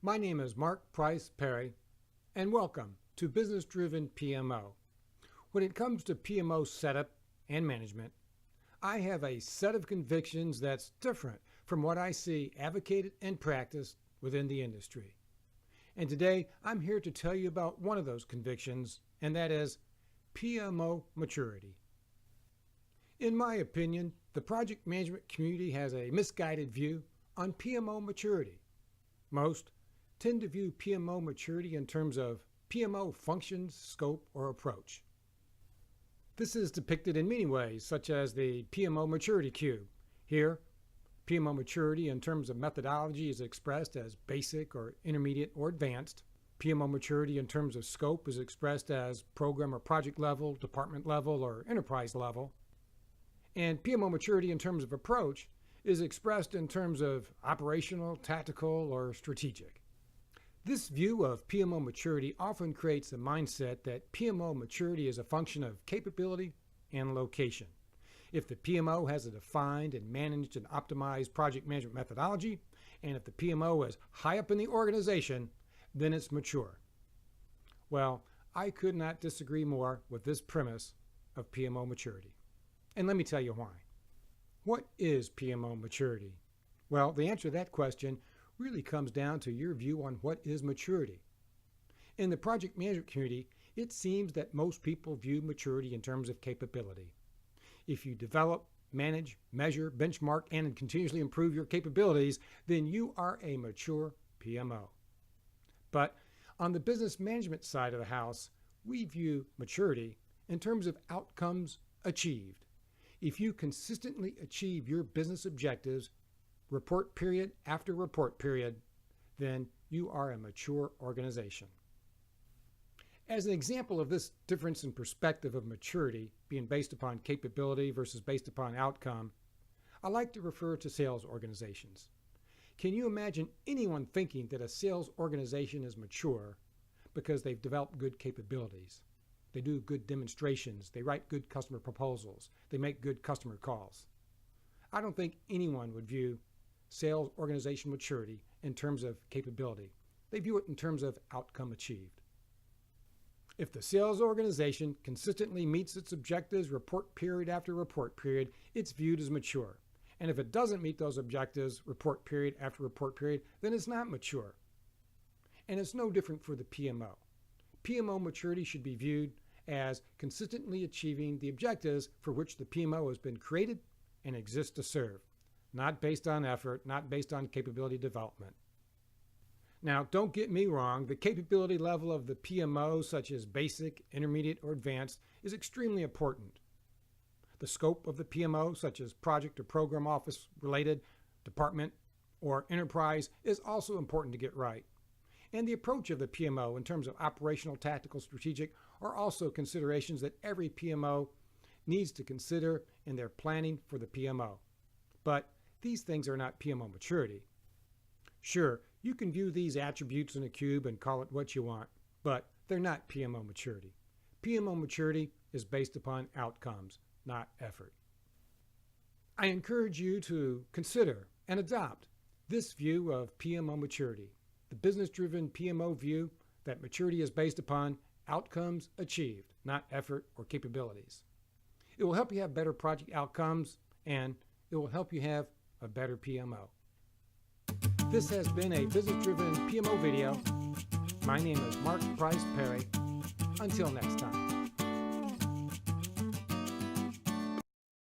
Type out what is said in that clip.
My name is Mark Price Perry, and welcome to Business Driven PMO. When it comes to PMO setup and management, I have a set of convictions that's different from what I see advocated and practiced within the industry. And today, I'm here to tell you about one of those convictions, and that is PMO maturity. In my opinion, the project management community has a misguided view on PMO maturity. Most tend to view PMO maturity in terms of PMO functions, scope, or approach. This is depicted in many ways, such as the PMO maturity cube. Here, PMO maturity in terms of methodology is expressed as basic or intermediate or advanced. PMO maturity in terms of scope is expressed as program or project level, department level, or enterprise level. And PMO maturity in terms of approach is expressed in terms of operational, tactical, or strategic. This view of PMO maturity often creates a mindset that PMO maturity is a function of capability and location. If the PMO has a defined and managed and optimized project management methodology, and if the PMO is high up in the organization, then it's mature. Well, I could not disagree more with this premise of PMO maturity. And let me tell you why. What is PMO maturity? Well, the answer to that question really comes down to your view on what is maturity. In the project management community, it seems that most people view maturity in terms of capability. If you develop, manage, measure, benchmark, and continuously improve your capabilities, then you are a mature PMO. But on the business management side of the house, we view maturity in terms of outcomes achieved. If you consistently achieve your business objectives, report period after report period, then you are a mature organization. As an example of this difference in perspective of maturity being based upon capability versus based upon outcome, I like to refer to sales organizations. Can you imagine anyone thinking that a sales organization is mature because they've developed good capabilities? They do good demonstrations, they write good customer proposals, they make good customer calls. I don't think anyone would view sales organization maturity in terms of capability. They view it in terms of outcome achieved. If the sales organization consistently meets its objectives report period after report period, it's viewed as mature. And if it doesn't meet those objectives report period after report period, then it's not mature. And it's no different for the PMO. PMO maturity should be viewed as consistently achieving the objectives for which the PMO has been created and exists to serve. Not based on effort, not based on capability development. Now, don't get me wrong, the capability level of the PMO, such as basic, intermediate, or advanced, is extremely important. The scope of the PMO, such as project or program office related, department, or enterprise, is also important to get right. And the approach of the PMO in terms of operational, tactical, strategic are also considerations that every PMO needs to consider in their planning for the PMO. But these things are not PMO maturity. Sure, you can view these attributes in a cube and call it what you want, but they're not PMO maturity. PMO maturity is based upon outcomes, not effort. I encourage you to consider and adopt this view of PMO maturity, the business-driven PMO view that maturity is based upon outcomes achieved, not effort or capabilities. It will help you have better project outcomes, and it will help you have a better PMO. This has been a business-driven PMO video. My name is Mark Price Perry. Until next time.